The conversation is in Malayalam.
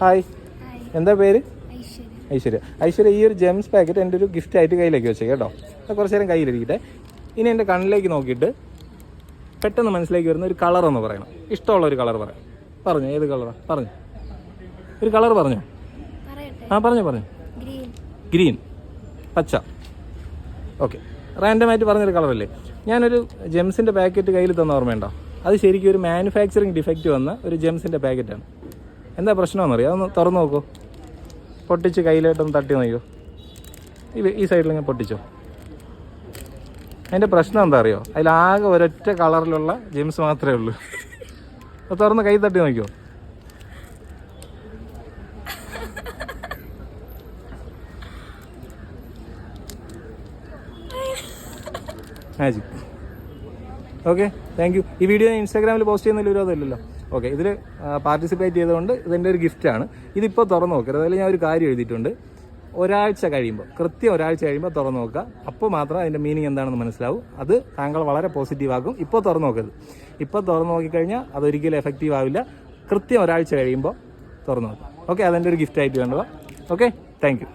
ഹായ്, എന്താ പേര്? ഐശ്വര്യ. ഐശ്വര്യ, ഈ ഒരു ജെംസ് പാക്കറ്റ് എൻ്റെ ഒരു ഗിഫ്റ്റ് ആയിട്ട് കയ്യിലേക്ക് വെച്ചേ കേട്ടോ. അത് കുറച്ച് നേരം കയ്യിലിരിക്കട്ടെ. ഇനി എൻ്റെ കണ്ണിലേക്ക് നോക്കിയിട്ട് പെട്ടെന്ന് മനസ്സിലേക്ക് വരുന്ന ഒരു കളർ എന്ന് പറയണം. ഇഷ്ടമുള്ള ഒരു കളർ പറയാം. പറഞ്ഞു, ഏത് കളറാണ്? പറഞ്ഞു, ഒരു കളർ പറഞ്ഞോ. പറഞ്ഞു. ഗ്രീൻ, പച്ച. ഓക്കെ, റാൻഡമായിട്ട് പറഞ്ഞൊരു കളറല്ലേ. ഞാനൊരു ജെംസിൻ്റെ പാക്കറ്റ് കയ്യിൽ തന്ന ഓർമ്മയുണ്ടോ? അത് ശരിക്കും ഒരു മാനുഫാക്ചറിങ് ഡിഫക്റ്റ് വന്ന ഒരു ജെംസിൻ്റെ പാക്കറ്റാണ്. എന്താ പ്രശ്നമെന്നറിയോ? അതൊന്ന് തുറന്നു നോക്കൂ. പൊട്ടിച്ച് കയ്യിലായിട്ടൊന്ന് തട്ടി നോക്കിയോ. ഈ സൈഡിൽ ഇങ്ങനെ പൊട്ടിച്ചോ. അതിൻ്റെ പ്രശ്നം എന്താ അറിയോ? അതിലാകെ ഒരൊറ്റ കളറിലുള്ള ജെംസ് മാത്രമേ ഉള്ളൂ. അത് തുറന്ന് കൈ തട്ടി നോക്കിയോ. മാജിക്. Okay, thank you. ഈ വീഡിയോ ഞാൻ ഇൻസ്റ്റാഗ്രാമിൽ പോസ്റ്റ് ചെയ്യുന്നതിൽ വിരോധമില്ലല്ലോ. ഓക്കെ, ഇതിൽ പാർട്ടിസിപ്പേറ്റ് ചെയ്തുകൊണ്ട് ഇതെൻ്റെ ഒരു ഗിഫ്റ്റാണ്. ഇതിപ്പോൾ തുറന്ന് നോക്കരുത്. അതിൽ ഞാൻ ഒരു കാര്യം എഴുതിയിട്ടുണ്ട്. ഒരാഴ്ച കഴിയുമ്പോൾ, കൃത്യം ഒരാഴ്ച കഴിയുമ്പോൾ തുറന്ന് നോക്കുക. അപ്പോൾ മാത്രം അതിൻ്റെ മീനിങ് എന്താണെന്ന് മനസ്സിലാവും. അത് താങ്കൾ വളരെ പോസിറ്റീവ് ആക്കും. ഇപ്പോൾ തുറന്ന് നോക്കരുത്. ഇപ്പോൾ തുറന്ന് നോക്കിക്കഴിഞ്ഞാൽ അതൊരിക്കലും എഫക്റ്റീവ് ആവില്ല. കൃത്യം ഒരാഴ്ച കഴിയുമ്പോൾ തുറന്ന് നോക്കുക. ഓക്കെ, അതെൻ്റെ ഒരു ഗിഫ്റ്റായിട്ട് വേണ്ടത്. Okay, thank you.